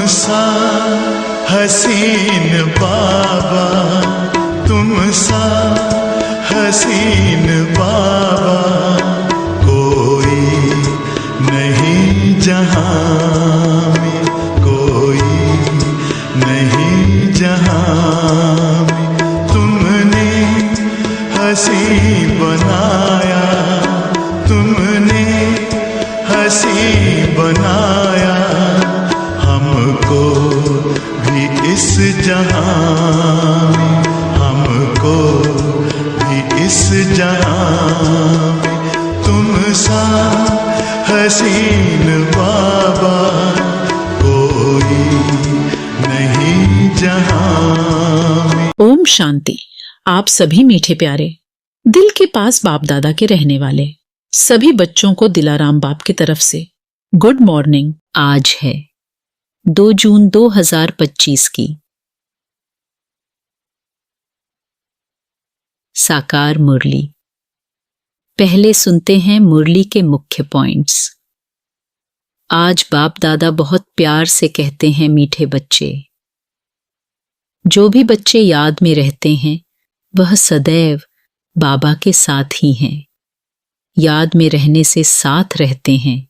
सा हसीन बाबा, तुम सा हसीन बाबा कोई नहीं जहां में, कोई नहीं जहां में। तुमने हंसी बनाया, तुमने हंसी बनाया हमको भी इस जहां में, हमको भी इस जहां में। तुम सा हसीन बाबा कोई नहीं जहां में। ओम शांति। आप सभी मीठे प्यारे दिल के पास बाप दादा के रहने वाले सभी बच्चों को दिलाराम बाप की तरफ से गुड मॉर्निंग। आज है 2 जून 2025 की साकार मुरली। पहले सुनते हैं मुरली के मुख्य पॉइंट्स। आज बाप दादा बहुत प्यार से कहते हैं, मीठे बच्चे। जो भी बच्चे याद में रहते हैं वह सदैव बाबा के साथ ही हैं। याद में रहने से साथ रहते हैं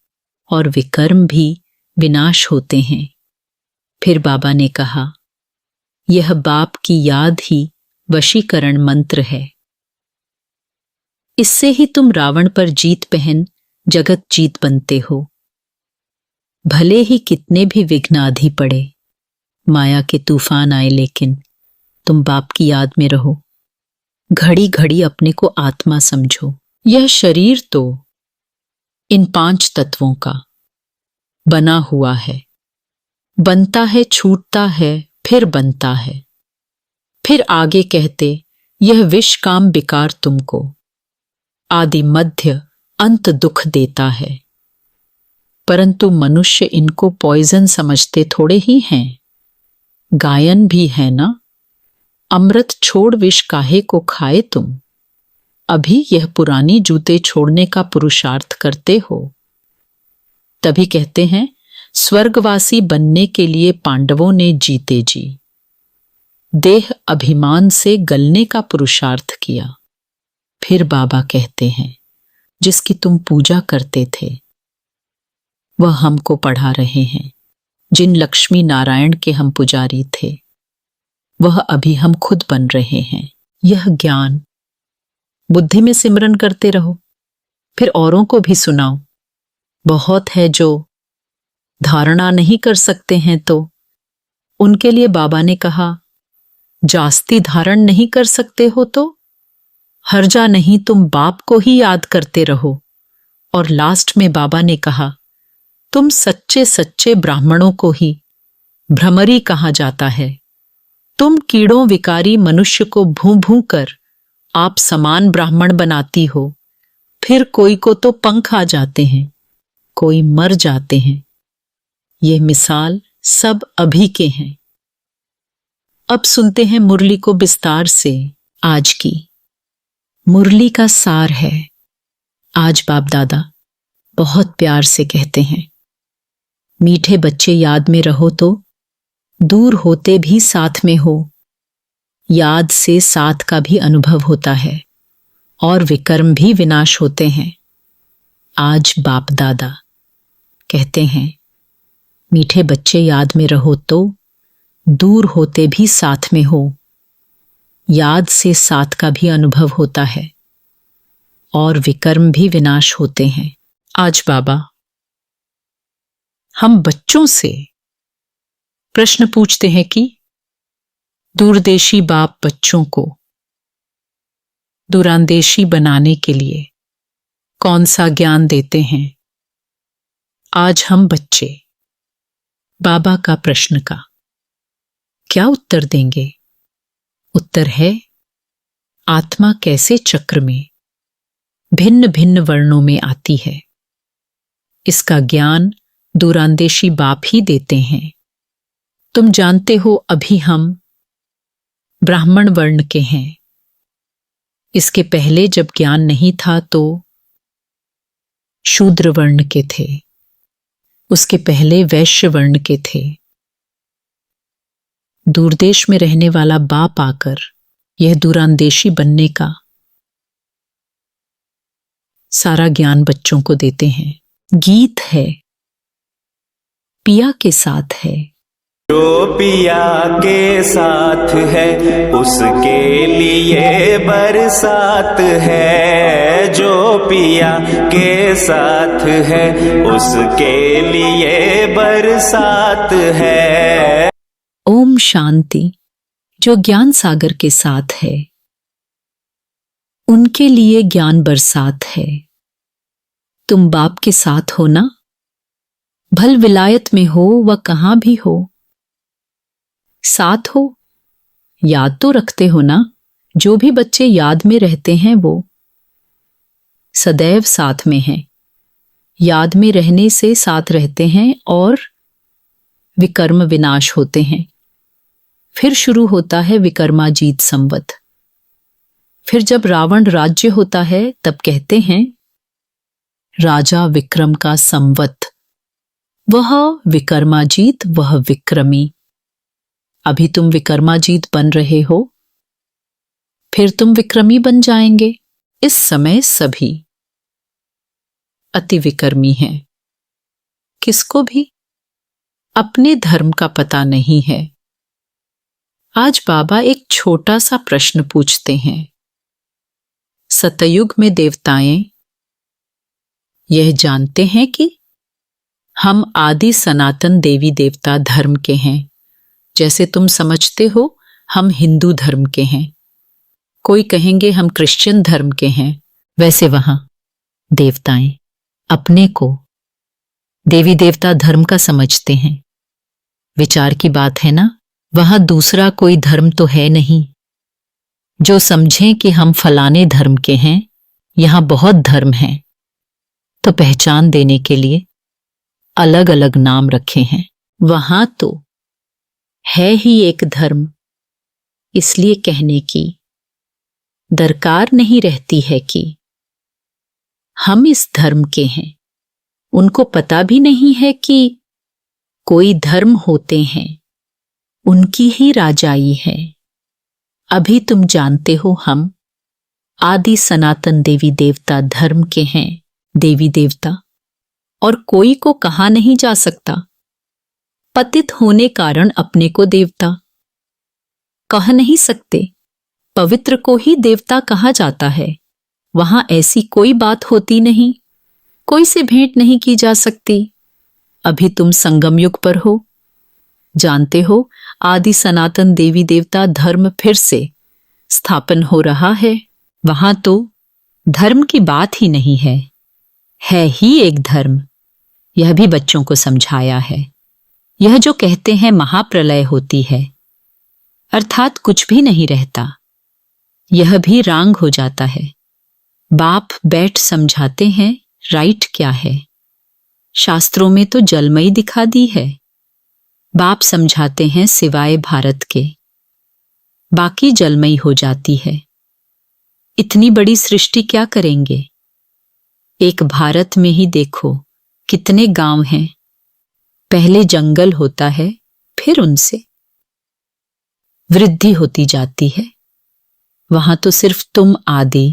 और विकर्म भी विनाश होते हैं। फिर बाबा ने कहा, यह बाप की याद ही वशीकरण मंत्र है। इससे ही तुम रावण पर जीत पहन जगत जीत बनते हो। भले ही कितने भी विघ्न आधी पड़े, माया के तूफान आए, लेकिन तुम बाप की याद में रहो। घड़ी घड़ी अपने को आत्मा समझो। यह शरीर तो इन 5 तत्वों का बना हुआ है। बनता है, छूटता है, फिर बनता है। फिर आगे कहते, यह विष काम विकार तुमको आदि मध्य अंत दुख देता है। परंतु मनुष्य इनको पॉइजन समझते थोड़े ही हैं। गायन भी है ना, अमृत छोड़ विष काहे को खाए तुम। अभी यह पुरानी जूते छोड़ने का पुरुषार्थ करते हो। तभी कहते हैं, स्वर्गवासी बनने के लिए पांडवों ने जीते जी देह अभिमान से गलने का पुरुषार्थ किया। फिर बाबा कहते हैं, जिसकी तुम पूजा करते थे वह हमको पढ़ा रहे हैं। जिन लक्ष्मी नारायण के हम पुजारी थे वह अभी हम खुद बन रहे हैं। यह ज्ञान बुद्धि में सिमरन करते रहो, फिर औरों को भी सुनाओ। बहुत है जो धारणा नहीं कर सकते हैं, तो उनके लिए बाबा ने कहा, जास्ती धारण नहीं कर सकते हो तो हर्जा नहीं, तुम बाप को ही याद करते रहो। और लास्ट में बाबा ने कहा, तुम सच्चे सच्चे ब्राह्मणों को ही भ्रमरी कहा जाता है। तुम कीड़ों विकारी मनुष्य को भूं भूं कर आप समान ब्राह्मण बनाती हो। फिर कोई को तो पंख आ जाते हैं, कोई मर जाते हैं। ये मिसाल सब अभी के हैं। अब सुनते हैं मुरली को विस्तार से। आज की मुरली का सार है। आज बाप दादा बहुत प्यार से कहते हैं, मीठे बच्चे याद में रहो तो दूर होते भी साथ में हो। याद से साथ का भी अनुभव होता है और विकर्म भी विनाश होते हैं। आज बाप दादा कहते हैं, मीठे बच्चे याद में रहो तो दूर होते भी साथ में हो। याद से साथ का भी अनुभव होता है और विकर्म भी विनाश होते हैं। आज बाबा हम बच्चों से प्रश्न पूछते हैं कि दूरदेशी बाप बच्चों को दूरांदेशी बनाने के लिए कौन सा ज्ञान देते हैं। आज हम बच्चे बाबा का प्रश्न का क्या उत्तर देंगे। उत्तर है, आत्मा कैसे चक्र में भिन्न भिन्न वर्णों में आती है, इसका ज्ञान दूरांदेशी बाप ही देते हैं। तुम जानते हो अभी हम ब्राह्मण वर्ण के हैं। इसके पहले जब ज्ञान नहीं था तो शूद्र वर्ण के थे, उसके पहले वैश्य वर्ण के थे, दूरदेश में रहने वाला बाप आकर यह दूरांदेशी बनने का सारा ज्ञान बच्चों को देते हैं। गीत है, पिया के साथ है। जो पिया के साथ है उसके लिए बरसात है। जो पिया के साथ है उसके लिए बरसात है। ओम शांति। जो ज्ञान सागर के साथ है उनके लिए ज्ञान बरसात है। तुम बाप के साथ हो ना, भल विलायत में हो व कहां भी हो, साथ हो, याद तो रखते हो ना। जो भी बच्चे याद में रहते हैं वो सदैव साथ में हैं। याद में रहने से साथ रहते हैं और विकर्म विनाश होते हैं। फिर शुरू होता है विकर्माजीत संवत। फिर जब रावण राज्य होता है तब कहते हैं राजा विक्रम का संवत। वह विकर्माजीत, वह विक्रमी। अभी तुम विकर्माजीत बन रहे हो, फिर तुम विक्रमी बन जाएंगे। इस समय सभी अति विकर्मी हैं। किसको भी अपने धर्म का पता नहीं है। आज बाबा एक छोटा सा प्रश्न पूछते हैं। सतयुग में देवताएं यह जानते हैं कि हम आदि सनातन देवी देवता धर्म के हैं। जैसे तुम समझते हो हम हिंदू धर्म के हैं, कोई कहेंगे हम क्रिश्चियन धर्म के हैं, वैसे वहां देवताएं अपने को देवी देवता धर्म का समझते हैं। विचार की बात है ना। वहां दूसरा कोई धर्म तो है नहीं जो समझें कि हम फलाने धर्म के हैं। यहां बहुत धर्म हैं, तो पहचान देने के लिए अलग अलग नाम रखे हैं। वहां तो है ही एक धर्म, इसलिए कहने की दरकार नहीं रहती है कि हम इस धर्म के हैं। उनको पता भी नहीं है कि कोई धर्म होते हैं, उनकी ही राजाई है। अभी तुम जानते हो हम आदि सनातन देवी देवता धर्म के हैं। देवी देवता और कोई को कहा नहीं जा सकता। पतित होने कारण अपने को देवता कह नहीं सकते। पवित्र को ही देवता कहा जाता है। वहां ऐसी कोई बात होती नहीं, कोई से भेंट नहीं की जा सकती। अभी तुम संगम युग पर हो, जानते हो आदि सनातन देवी देवता धर्म फिर से स्थापन हो रहा है। वहां तो धर्म की बात ही नहीं है ही एक धर्म। यह भी बच्चों को समझाया है। यह जो कहते हैं महाप्रलय होती है, अर्थात कुछ भी नहीं रहता, यह भी रांग हो जाता है। बाप बैठ समझाते हैं राइट क्या है। शास्त्रों में तो जलमयी दिखा दी है। बाप समझाते हैं सिवाय भारत के बाकी जलमयी हो जाती है। इतनी बड़ी सृष्टि क्या करेंगे। एक भारत में ही देखो कितने गांव हैं। पहले जंगल होता है, फिर उनसे वृद्धि होती जाती है। वहां तो सिर्फ तुम आदि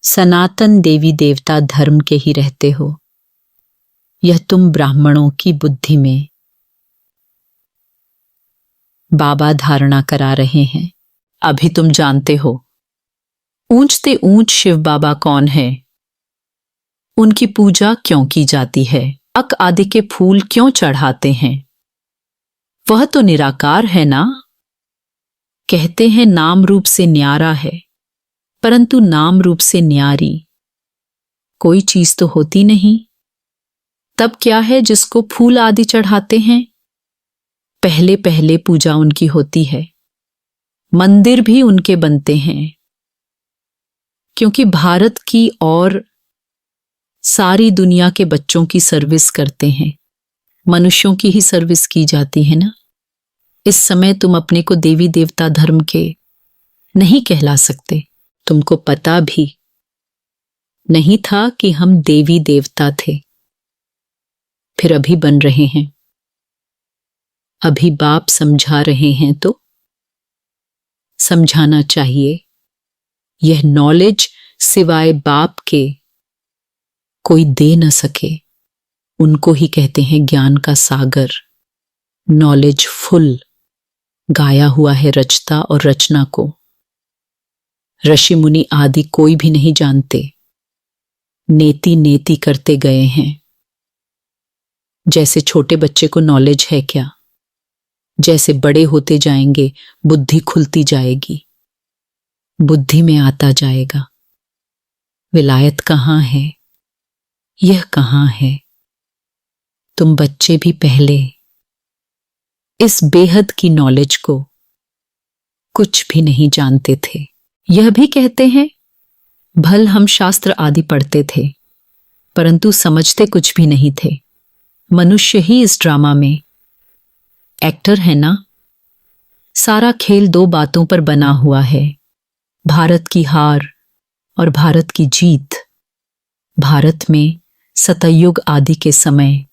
सनातन देवी देवता धर्म के ही रहते हो। यह तुम ब्राह्मणों की बुद्धि में बाबा धारणा करा रहे हैं। अभी तुम जानते हो ऊंचते ऊंच शिव बाबा कौन है, उनकी पूजा क्यों की जाती है, अक आदि के फूल क्यों चढ़ाते हैं। वह तो निराकार है ना। कहते हैं नाम रूप से न्यारा है, परंतु नाम रूप से न्यारी कोई चीज तो होती नहीं। तब क्या है जिसको फूल आदि चढ़ाते हैं। पहले पहले पूजा उनकी होती है, मंदिर भी उनके बनते हैं, क्योंकि भारत की और सारी दुनिया के बच्चों की सर्विस करते हैं। मनुष्यों की ही सर्विस की जाती है ना। इस समय तुम अपने को देवी देवता धर्म के नहीं कहला सकते। तुमको पता भी नहीं था कि हम देवी देवता थे, फिर अभी बन रहे हैं। अभी बाप समझा रहे हैं तो समझाना चाहिए। यह नॉलेज सिवाय बाप के कोई दे न सके। उनको ही कहते हैं ज्ञान का सागर। नॉलेज फुल गाया हुआ है रचता और रचना को। ऋषि मुनि आदि कोई भी नहीं जानते, नेति नेति करते गए हैं। जैसे छोटे बच्चे को नॉलेज है क्या, जैसे बड़े होते जाएंगे बुद्धि खुलती जाएगी, बुद्धि में आता जाएगा। विलायत कहाँ है, यह कहाँ है। तुम बच्चे भी पहले इस बेहद की नॉलेज को कुछ भी नहीं जानते थे। यह भी कहते हैं भल हम शास्त्र आदि पढ़ते थे परंतु समझते कुछ भी नहीं थे। मनुष्य ही इस ड्रामा में एक्टर है ना। सारा खेल दो बातों पर बना हुआ है, भारत की हार और भारत की जीत। भारत में सतयुग आदि के समय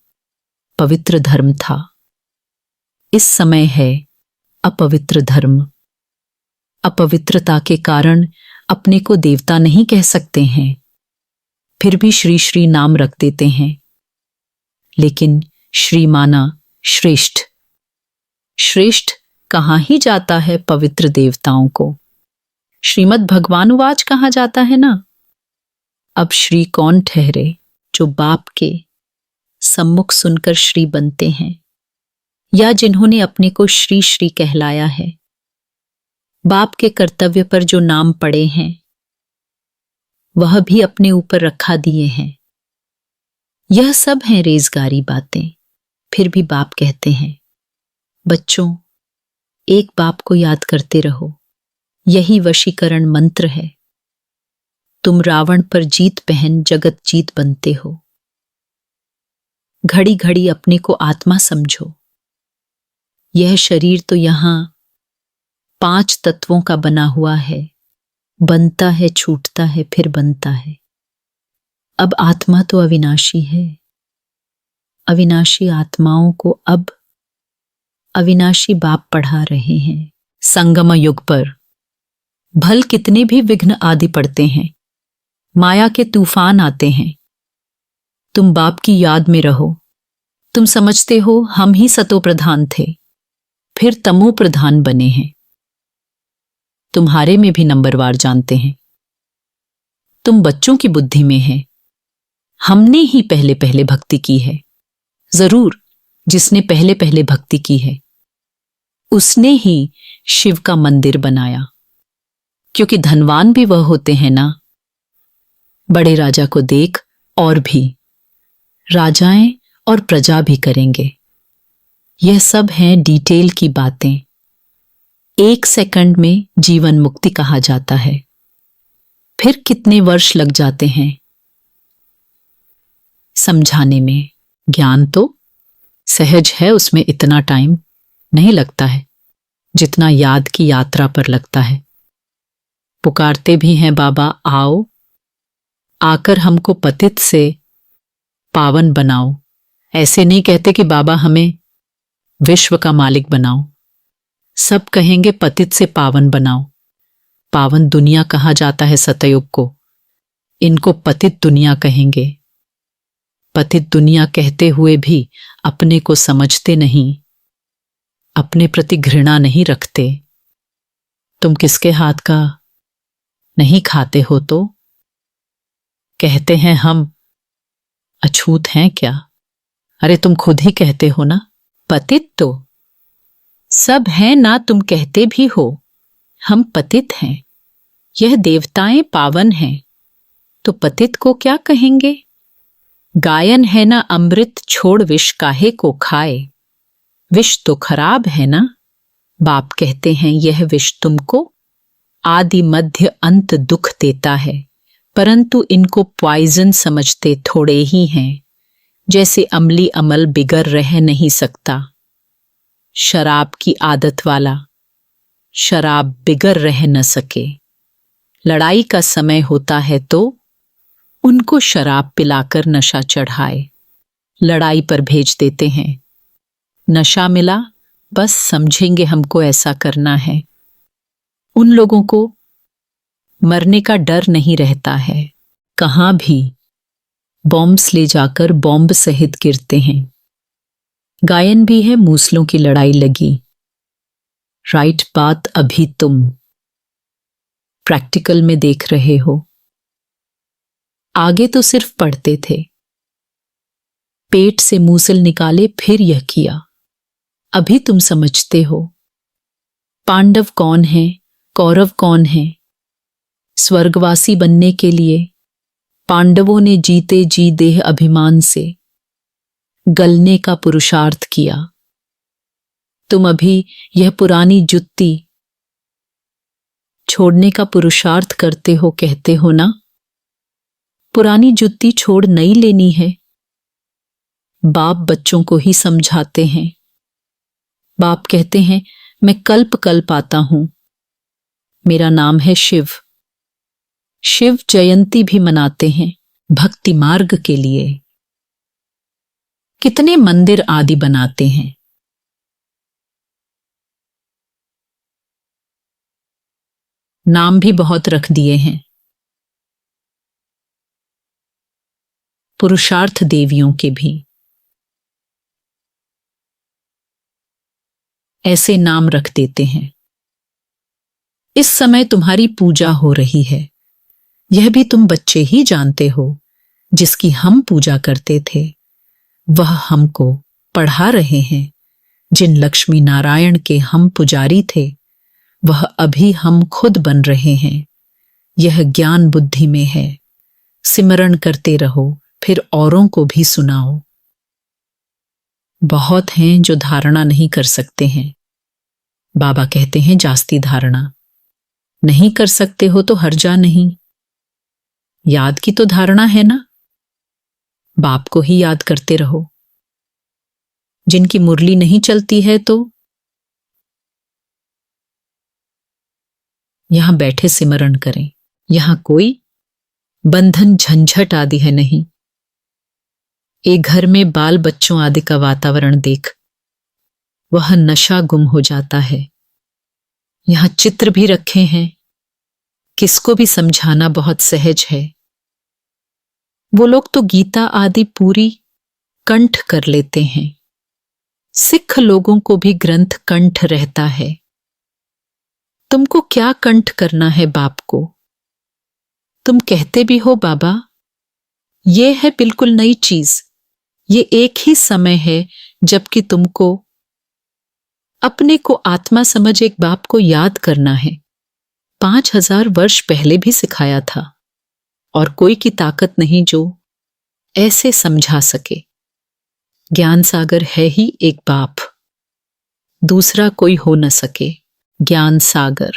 पवित्र धर्म था, इस समय है अपवित्र धर्म। अपवित्रता के कारण अपने को देवता नहीं कह सकते हैं, फिर भी श्री श्री नाम रख देते हैं। लेकिन श्री माना श्रेष्ठ। श्रेष्ठ कहाँ ही जाता है पवित्र देवताओं को। श्रीमद् भगवानुवाच कहाँ जाता है ना। अब श्री कौन ठहरे जो बाप के सम्मुख सुनकर श्री बनते हैं, या जिन्होंने अपने को श्री श्री कहलाया है। बाप के कर्तव्य पर जो नाम पड़े हैं वह भी अपने ऊपर रखा दिए हैं। यह सब हैं रेजगारी बातें। फिर भी बाप कहते हैं बच्चों, एक बाप को याद करते रहो, यही वशीकरण मंत्र है। तुम रावण पर जीत पहन जगत जीत बनते हो। घड़ी घड़ी अपने को आत्मा समझो। यह शरीर तो यहां 5 तत्वों का बना हुआ है, बनता है, छूटता है, फिर बनता है। अब आत्मा तो अविनाशी है। अविनाशी आत्माओं को अब अविनाशी बाप पढ़ा रहे हैं। संगम युग पर भल कितने भी विघ्न आदि पड़ते हैं, माया के तूफान आते हैं, तुम बाप की याद में रहो। तुम समझते हो हम ही सतो प्रधान थे, फिर तमो प्रधान बने हैं। तुम्हारे में भी नंबरवार जानते हैं। तुम बच्चों की बुद्धि में है। हमने ही पहले पहले भक्ति की है। जरूर जिसने पहले पहले भक्ति की है उसने ही शिव का मंदिर बनाया, क्योंकि धनवान भी वह होते हैं ना। बड़े राजा को देख और भी राजाएं और प्रजा भी करेंगे। यह सब हैं डिटेल की बातें। 1 सेकंड में जीवन मुक्ति कहा जाता है, फिर कितने वर्ष लग जाते हैं समझाने में। ज्ञान तो सहज है, उसमें इतना टाइम नहीं लगता है जितना याद की यात्रा पर लगता है। पुकारते भी हैं बाबा आओ, आकर हमको पतित से पावन बनाओ। ऐसे नहीं कहते कि बाबा हमें विश्व का मालिक बनाओ। सब कहेंगे पतित से पावन बनाओ। पावन दुनिया कहा जाता है सतयुग को, इनको पतित दुनिया कहेंगे। पतित दुनिया कहते हुए भी अपने को समझते नहीं, अपने प्रति घृणा नहीं रखते। तुम किसके हाथ का नहीं खाते हो तो कहते हैं हम अछूत हैं क्या। अरे तुम खुद ही कहते हो ना, पतित तो सब हैं ना। तुम कहते भी हो हम पतित हैं। यह देवताएं पावन हैं तो पतित को क्या कहेंगे। गायन है ना अमृत, छोड़ विष काहे को खाए। विष तो खराब है ना। बाप कहते हैं यह विष तुमको आदि मध्य अंत दुख देता है, परंतु इनको पॉइजन समझते थोड़े ही हैं। जैसे अमली अमल बिगड़ रह नहीं सकता, शराब की आदत वाला शराब बिगड़ रह न सके। लड़ाई का समय होता है तो उनको शराब पिलाकर नशा चढ़ाए, लड़ाई पर भेज देते हैं। नशा मिला, बस समझेंगे हमको ऐसा करना है। उन लोगों को मरने का डर नहीं रहता है। कहाँ भी बॉम्ब्स ले जाकर बॉम्ब सहित गिरते हैं। गायन भी है, मूसलों की लड़ाई लगी। राइट बात अभी तुम प्रैक्टिकल में देख रहे हो। आगे तो सिर्फ पढ़ते थे। पेट से मूसल निकाले फिर यह किया। अभी तुम समझते हो। पांडव कौन है, कौरव कौन है। स्वर्गवासी बनने के लिए पांडवों ने जीते जी देह अभिमान से गलने का पुरुषार्थ किया। तुम अभी यह पुरानी जुत्ती छोड़ने का पुरुषार्थ करते हो, कहते हो ना। पुरानी जुत्ती छोड़ नई लेनी है। बाप बच्चों को ही समझाते हैं। बाप कहते हैं, मैं कल्प कल्प आता हूं। मेरा नाम है शिव। शिव जयंती भी मनाते हैं भक्ति मार्ग के लिए। कितने मंदिर आदि बनाते हैं। नाम भी बहुत रख दिए हैं। पुरुषार्थ देवियों के भी ऐसे नाम रख देते हैं। इस समय तुम्हारी पूजा हो रही है। यह भी तुम बच्चे ही जानते हो। जिसकी हम पूजा करते थे वह हमको पढ़ा रहे हैं। जिन लक्ष्मी नारायण के हम पुजारी थे वह अभी हम खुद बन रहे हैं। यह ज्ञान बुद्धि में है। सिमरण करते रहो, फिर औरों को भी सुनाओ। बहुत हैं जो धारणा नहीं कर सकते हैं। बाबा कहते हैं जास्ती धारणा नहीं कर सकते हो तो हर्जा नहीं। याद की तो धारणा है ना। बाप को ही याद करते रहो। जिनकी मुरली नहीं चलती है तो यहां बैठे सिमरण करें। यहां कोई बंधन झंझट आदि है नहीं। एक घर में बाल बच्चों आदि का वातावरण देख वह नशा गुम हो जाता है। यहां चित्र भी रखे हैं। किसको भी समझाना बहुत सहज है। वो लोग तो गीता आदि पूरी कंठ कर लेते हैं। सिख लोगों को भी ग्रंथ कंठ रहता है। तुमको क्या कंठ करना है बाप को। तुम कहते भी हो बाबा ये है बिल्कुल नई चीज। ये एक ही समय है जबकि तुमको अपने को आत्मा समझ एक बाप को याद करना है। 5000 वर्ष पहले भी सिखाया था और कोई की ताकत नहीं जो ऐसे समझा सके। ज्ञान सागर है ही एक बाप, दूसरा कोई हो न सके। ज्ञान सागर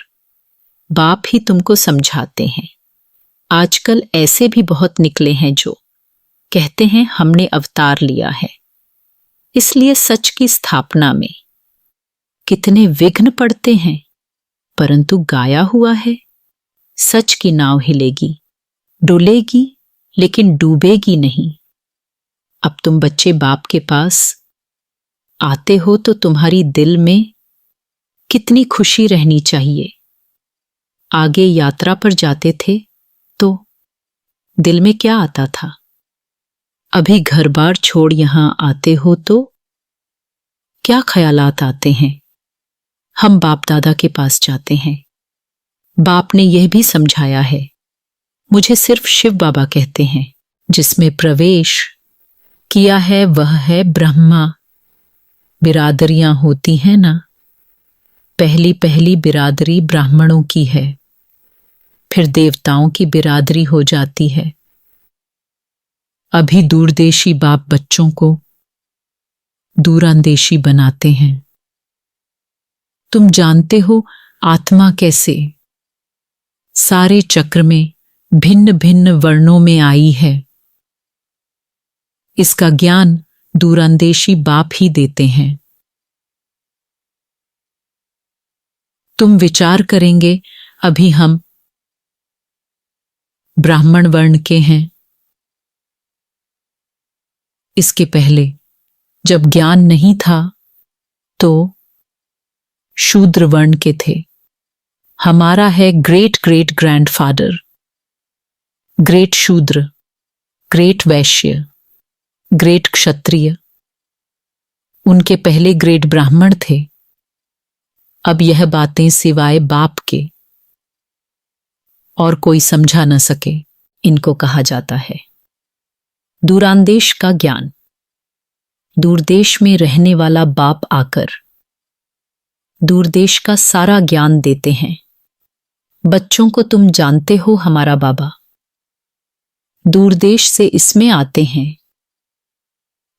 बाप ही तुमको समझाते हैं। आजकल ऐसे भी बहुत निकले हैं जो कहते हैं हमने अवतार लिया है। इसलिए सच की स्थापना में कितने विघ्न पड़ते हैं, परंतु गाया हुआ है सच की नाव हिलेगी, डुलेगी लेकिन डूबेगी नहीं। अब तुम बच्चे बाप के पास आते हो तो तुम्हारी दिल में कितनी खुशी रहनी चाहिए। आगे यात्रा पर जाते थे तो दिल में क्या आता था। अभी घर बार छोड़ यहां आते हो तो क्या ख्यालात आते हैं। हम बाप दादा के पास जाते हैं। बाप ने यह भी समझाया है। मुझे सिर्फ शिव बाबा कहते हैं। जिसमें प्रवेश किया है वह है ब्रह्मा। बिरादरियां होती हैं ना। पहली पहली बिरादरी ब्राह्मणों की है, फिर देवताओं की बिरादरी हो जाती है। अभी दूरदेशी बाप बच्चों को दूरांदेशी बनाते हैं। तुम जानते हो आत्मा कैसे सारे चक्र में भिन्न भिन्न वर्णों में आई है। इसका ज्ञान दूरांदेशी बाप ही देते हैं। तुम विचार करेंगे अभी हम ब्राह्मण वर्ण के हैं। इसके पहले जब ज्ञान नहीं था तो शूद्र वर्ण के थे। हमारा है ग्रेट ग्रेट ग्रैंडफादर, ग्रेट शूद्र, ग्रेट वैश्य, ग्रेट क्षत्रिय। उनके पहले ग्रेट ब्राह्मण थे। अब यह बातें सिवाय बाप के और कोई समझा न सके, इनको कहा जाता है दूरांदेश का ज्ञान। दूरदेश में रहने वाला बाप आकर दूरदेश का सारा ज्ञान देते हैं। बच्चों को तुम जानते हो हमारा बाबा दूरदेश से इसमें आते हैं।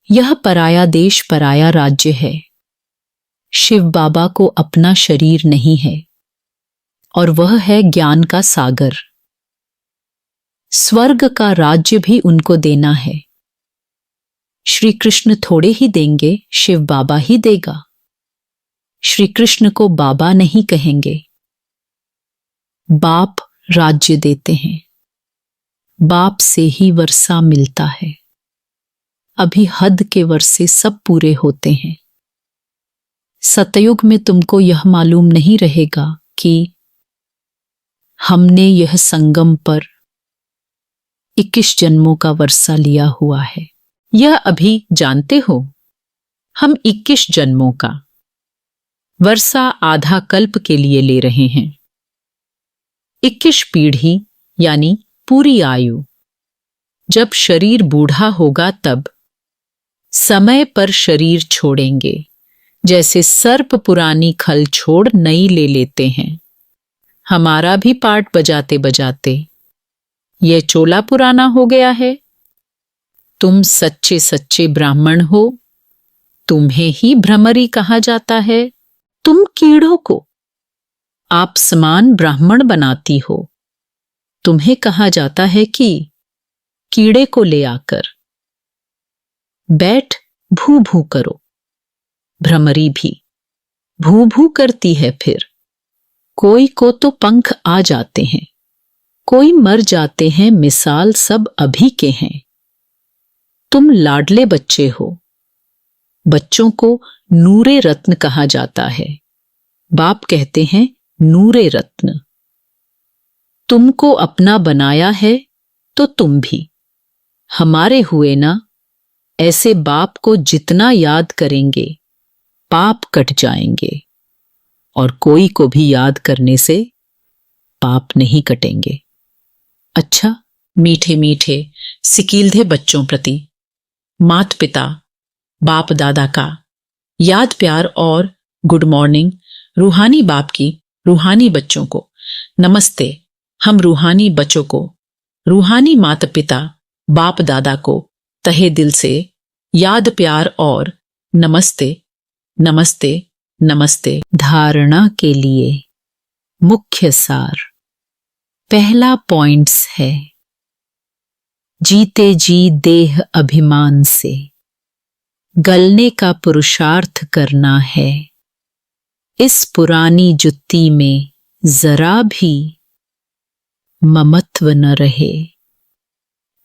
यह पराया देश पराया राज्य है। शिव बाबा को अपना शरीर नहीं है और वह है ज्ञान का सागर। स्वर्ग का राज्य भी उनको देना है। श्री कृष्ण थोड़े ही देंगे, शिव बाबा ही देगा। श्री कृष्ण को बाबा नहीं कहेंगे। बाप राज्य देते हैं। बाप से ही वर्षा मिलता है। अभी हद के वर्षे सब पूरे होते हैं। सतयुग में तुमको यह मालूम नहीं रहेगा कि हमने यह संगम पर 21 जन्मों का वर्षा लिया हुआ है। यह अभी जानते हो, हम 21 जन्मों का वर्षा आधा कल्प के लिए ले रहे हैं। 21 पीढ़ी यानी पूरी आयु। जब शरीर बूढ़ा होगा तब समय पर शरीर छोड़ेंगे। जैसे सर्प पुरानी खल छोड़ नई ले लेते हैं। हमारा भी पार्ट बजाते बजाते ये चोला पुराना हो गया है। तुम सच्चे सच्चे ब्राह्मण हो। तुम्हें ही भ्रमरी कहा जाता है। तुम कीड़ों को आप समान ब्राह्मण बनाती हो। तुम्हें कहा जाता है कि कीड़े को ले आकर बैठ भू भू करो। भ्रमरी भी भू भू करती है। फिर कोई को तो पंख आ जाते हैं, कोई मर जाते हैं। मिसाल सब अभी के हैं। तुम लाडले बच्चे हो। बच्चों को नूरे रत्न कहा जाता है। बाप कहते हैं नूरे रत्न। तुमको अपना बनाया है तो तुम भी हमारे हुए ना। ऐसे बाप को जितना याद करेंगे पाप कट जाएंगे और कोई को भी याद करने से पाप नहीं कटेंगे। अच्छा, मीठे मीठे सिकीलधे बच्चों प्रति मात पिता बाप दादा का याद प्यार और गुड मॉर्निंग। रूहानी बाप की रूहानी बच्चों को नमस्ते। हम रूहानी बच्चों को रूहानी माता पिता बाप दादा को तहे दिल से याद प्यार और नमस्ते नमस्ते नमस्ते। धारणा के लिए मुख्य सार। पहला पॉइंट्स है जीते जी देह अभिमान से गलने का पुरुषार्थ करना है। इस पुरानी जुत्ती में जरा भी ममत्व न रहे।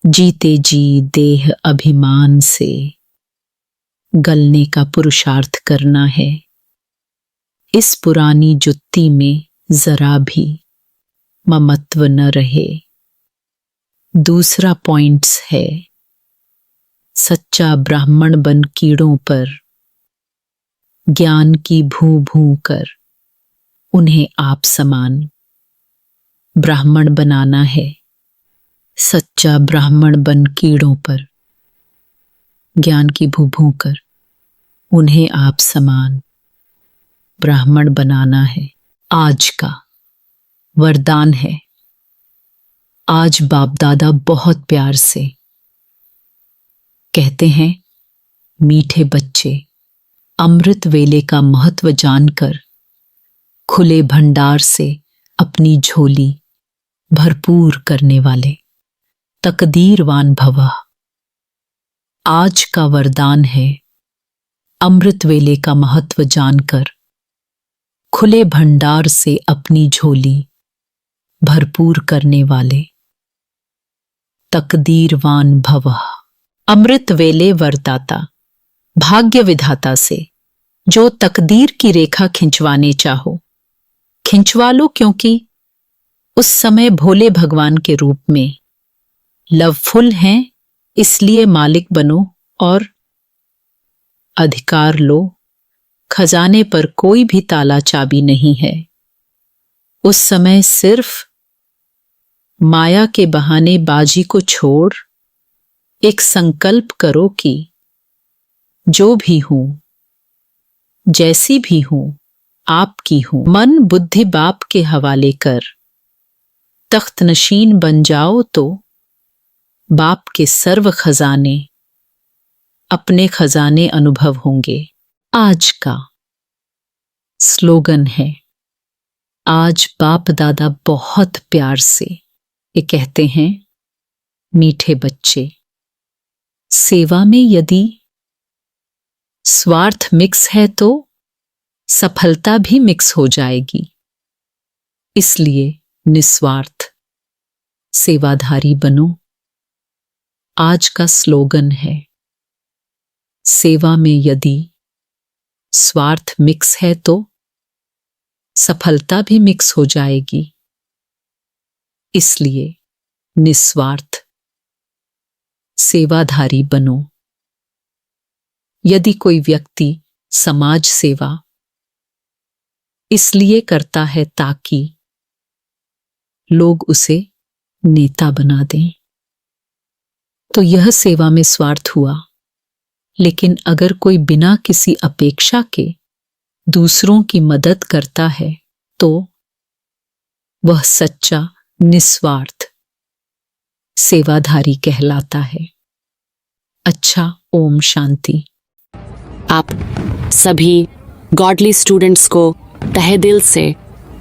जीते जी देह अभिमान से गलने का पुरुषार्थ करना है। इस पुरानी जुत्ती में जरा भी ममत्व न रहे। दूसरा पॉइंट्स है सच्चा ब्राह्मण बन कीड़ों पर ज्ञान की भू भू कर उन्हें आप समान ब्राह्मण बनाना है। सच्चा ब्राह्मण बन कीड़ों पर ज्ञान की भू भू कर उन्हें आप समान ब्राह्मण बनाना है। आज का वरदान है। आज बाप दादा बहुत प्यार से कहते हैं, मीठे बच्चे, अमृत वेले का महत्व जानकर खुले भंडार से अपनी झोली भरपूर करने वाले तकदीरवान भव। आज का वरदान है, अमृत वेले का महत्व जानकर खुले भंडार से अपनी झोली भरपूर करने वाले तकदीरवान भव। अमृत वेले वरदाता भाग्य विधाता से जो तकदीर की रेखा खिंचवाने चाहो खिंचवा लो, क्योंकि उस समय भोले भगवान के रूप में लवफुल हैं, इसलिए मालिक बनो और अधिकार लो। खजाने पर कोई भी ताला चाबी नहीं है। उस समय सिर्फ माया के बहाने बाजी को छोड़ एक संकल्प करो कि जो भी हूं, जैसी भी हूं, आपकी हूं। मन बुद्धि बाप के हवाले कर तख्त नशीन बन जाओ तो बाप के सर्व खजाने अपने खजाने अनुभव होंगे। आज का स्लोगन है, आज बाप दादा बहुत प्यार से ये कहते हैं, मीठे बच्चे, सेवा में यदि स्वार्थ मिक्स है तो सफलता भी मिक्स हो जाएगी। इसलिए निस्वार्थ सेवाधारी बनो। आज का स्लोगन है, सेवा में यदि स्वार्थ मिक्स है तो सफलता भी मिक्स हो जाएगी। इसलिए निस्वार्थ सेवाधारी बनो। यदि कोई व्यक्ति समाज सेवा इसलिए करता है ताकि लोग उसे नेता बना दें, तो यह सेवा में स्वार्थ हुआ। लेकिन अगर कोई बिना किसी अपेक्षा के दूसरों की मदद करता है तो वह सच्चा निस्वार्थ सेवाधारी कहलाता है। अच्छा, ओम शांति। आप सभी गॉडली स्टूडेंट्स को तहे दिल से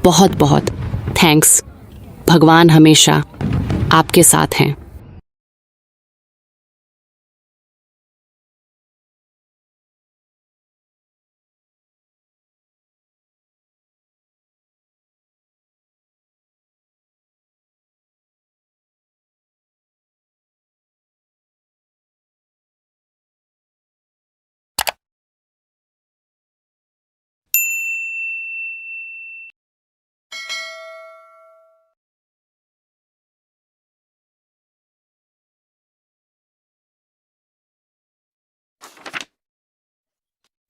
बहुत बहुत थैंक्स। भगवान हमेशा आपके साथ हैं।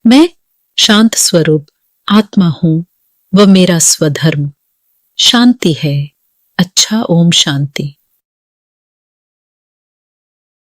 मैं शांत स्वरूप आत्मा हूं, वह मेरा स्वधर्म शांति है। अच्छा, ओम शांति।